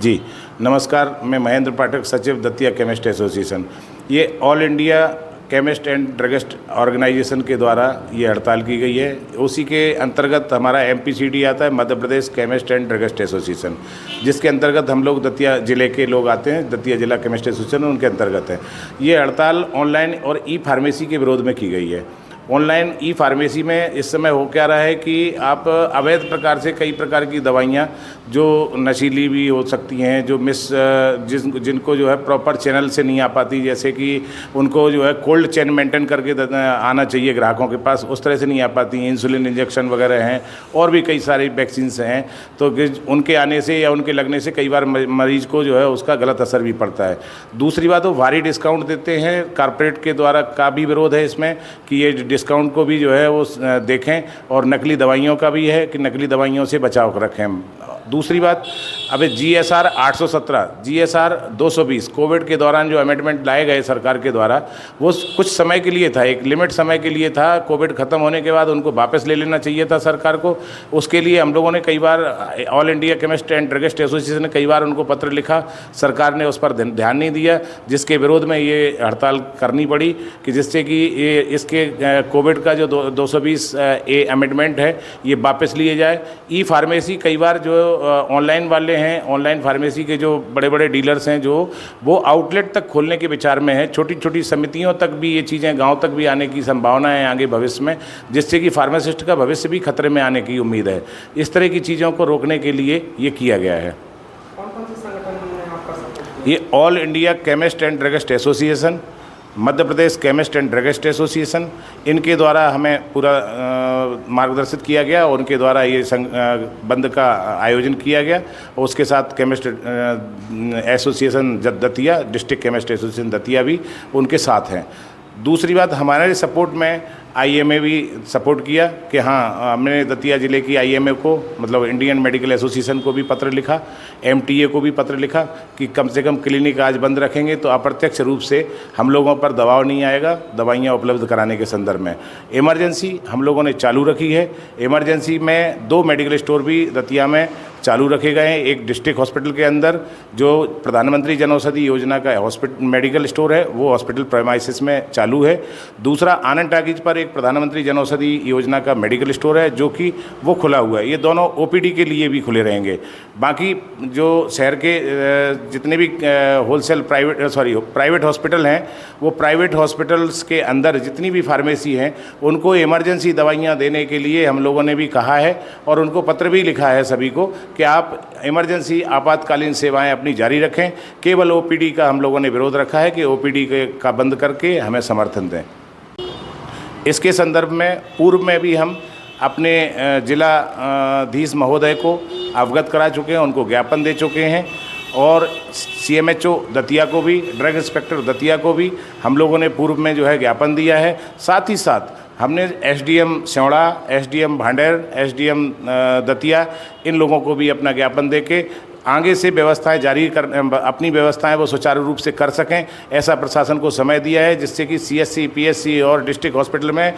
जी नमस्कार, मैं महेंद्र पाठक, सचिव दतिया केमिस्ट एसोसिएशन। ये all India chemist and druggist organisation के द्वारा ये हड़ताल की गई है। उसी के अंतर्गत हमारा MPCD आता है, Madhya Pradesh chemist and druggist association, जिसके अंतर्गत हम लोग दतिया ज़िले के लोग आते हैं। दतिया जिला केमिस्ट एसोसिएशन उनके अंतर्गत है। ये हड़ताल ऑनलाइन और ई फार्मेसी के विरोध में की गई है। ऑनलाइन ई फार्मेसी में इस समय हो क्या रहा है कि आप अवैध प्रकार से कई प्रकार की दवाइयाँ जो नशीली भी हो सकती हैं, जो जिनको जो है प्रॉपर चैनल से नहीं आ पाती, जैसे कि उनको जो है कोल्ड चेन मेंटेन करके आना चाहिए ग्राहकों के पास, उस तरह से नहीं आ पाती। इंसुलिन इंजेक्शन वगैरह हैं और भी कई सारी वैक्सीन्स हैं, तो उनके आने से या उनके लगने से कई बार मरीज को जो है उसका गलत असर भी पड़ता है। दूसरी बात, वो भारी डिस्काउंट देते हैं। कॉर्पोरेट के द्वारा का भी विरोध है इसमें कि ये डिस्काउंट को भी जो है वो देखें, और नकली दवाइयों का भी है कि नकली दवाइयों से बचाव रखें। दूसरी बात, अबे GSR 817, GSR 220 कोविड के दौरान जो अमेंडमेंट लाए गए सरकार के द्वारा, वो कुछ समय के लिए था, एक लिमिट समय के लिए था। कोविड ख़त्म होने के बाद उनको वापस ले लेना चाहिए था सरकार को। उसके लिए हम लोगों ने कई बार, all India chemist and druggist association ने कई बार उनको पत्र लिखा, सरकार ने उस पर ध्यान नहीं दिया, जिसके विरोध में ये हड़ताल करनी पड़ी कि जिससे कि ये इसके कोविड का जो 220A अमेंडमेंट है ये वापस लिए जाए। ई फार्मेसी कई बार जो ऑनलाइन वाले हैं, ऑनलाइन फार्मेसी के जो बड़े बड़े डीलर्स हैं, जो वो आउटलेट तक खोलने के विचार में है। छोटी छोटी समितियों तक भी ये चीज़ें, गांव तक भी आने की संभावना है आगे भविष्य में, जिससे कि फार्मासिस्ट का भविष्य भी खतरे में आने की उम्मीद है। इस तरह की चीज़ों को रोकने के लिए ये किया गया है। कौन से संगठन ने आपका सपोर्ट? ये all India chemist and druggist association, Madhya Pradesh chemist and druggist association, इनके द्वारा हमें पूरा मार्गदर्शित किया गया और उनके द्वारा ये बंद का आयोजन किया गया। और उसके साथ chemist association Datia, district chemist association Datia भी उनके साथ हैं। दूसरी बात, हमारे सपोर्ट में IMA भी सपोर्ट किया कि हाँ, हमने दतिया ज़िले की IMA को, मतलब इंडियन मेडिकल एसोसिएशन को भी पत्र लिखा, MTA को भी पत्र लिखा कि कम से कम क्लिनिक आज बंद रखेंगे तो अप्रत्यक्ष रूप से हम लोगों पर दबाव नहीं आएगा दवाइयाँ उपलब्ध कराने के संदर्भ में। इमरजेंसी हम लोगों ने चालू रखी है। इमरजेंसी में 2 मेडिकल स्टोर भी दतिया में चालू रखे गए हैं। एक डिस्ट्रिक्ट हॉस्पिटल के अंदर जो प्रधानमंत्री जन औषधि योजना का मेडिकल स्टोर है, वो हॉस्पिटल प्रेमाइसिस में चालू है। दूसरा, आनंद टाकीज पर एक प्रधानमंत्री जन औषधि योजना का मेडिकल स्टोर है, जो कि वो खुला हुआ है। ये दोनों OPD के लिए भी खुले रहेंगे। बाकी जो शहर के जितने भी होलसेल प्राइवेट हॉस्पिटल हैं, वो प्राइवेट हॉस्पिटल्स के अंदर जितनी भी फार्मेसी हैं, उनको इमरजेंसी दवाइयाँ देने के लिए हम लोगों ने भी कहा है और उनको पत्र भी लिखा है सभी को कि आप इमरजेंसी आपातकालीन सेवाएं अपनी जारी रखें। केवल OPD का हम लोगों ने विरोध रखा है कि OPD का बंद करके हमें समर्थन दें। इसके संदर्भ में पूर्व में भी हम अपने जिलाधीश महोदय को अवगत करा चुके हैं, उनको ज्ञापन दे चुके हैं, और CMHO दतिया को भी, ड्रग इंस्पेक्टर दतिया को भी हम लोगों ने पूर्व में जो है ज्ञापन दिया है। साथ ही साथ हमने SDM Sewda, SDM Bhander, SDM Datia, इन लोगों को भी अपना ज्ञापन देके आगे से व्यवस्थाएं जारी कर, अपनी व्यवस्थाएं वो सुचारू रूप से कर सकें, ऐसा प्रशासन को समय दिया है, जिससे कि CSC, PSC और डिस्ट्रिक्ट हॉस्पिटल में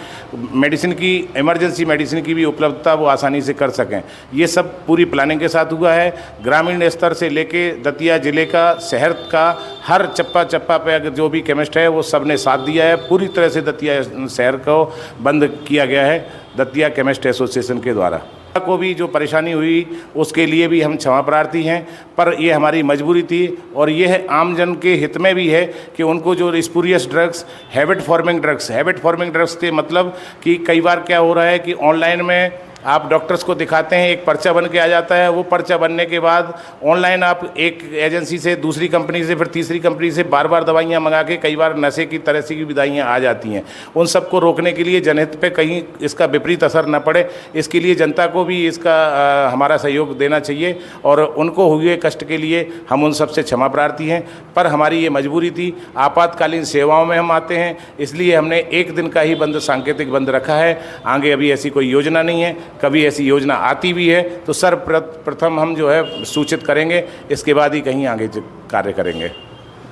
मेडिसिन की, इमरजेंसी मेडिसिन की भी उपलब्धता वो आसानी से कर सकें। ये सब पूरी प्लानिंग के साथ हुआ है। ग्रामीण स्तर से लेके दतिया ज़िले का, शहर का हर चप्पा चप्पा पे अगर जो भी केमिस्ट है वो सब ने साथ दिया है। पूरी तरह से दतिया शहर को बंद किया गया है दतिया केमिस्ट एसोसिएशन के द्वारा। को भी जो परेशानी हुई उसके लिए भी हम क्षमा प्रार्थी हैं, पर ये हमारी मजबूरी थी, और ये है आमजन के हित में भी है कि उनको जो spurious drugs, habit forming drugs के मतलब कि कई बार क्या हो रहा है कि ऑनलाइन में आप डॉक्टर्स को दिखाते हैं, एक पर्चा बन के आ जाता है। वो पर्चा बनने के बाद ऑनलाइन आप एक एजेंसी से, दूसरी कंपनी से, फिर तीसरी कंपनी से बार बार दवाइयाँ मंगा के कई बार नशे की तरह से भी दवाइयाँ आ जाती हैं। उन सबको रोकने के लिए, जनहित पे कहीं इसका विपरीत असर न पड़े, इसके लिए जनता को भी इसका हमारा सहयोग देना चाहिए, और उनको हुए कष्ट के लिए हम उन सबसे क्षमा प्रार्थी हैं। पर हमारी ये मजबूरी थी, आपातकालीन सेवाओं में हम आते हैं, इसलिए हमने 1 दिन का ही बंद, सांकेतिक बंद रखा है। आगे अभी ऐसी कोई योजना नहीं है। कभी ऐसी योजना आती भी है तो सर्वप्रथम हम जो है सूचित करेंगे, इसके बाद ही कहीं आगे कार्य करेंगे।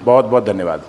बहुत बहुत धन्यवाद।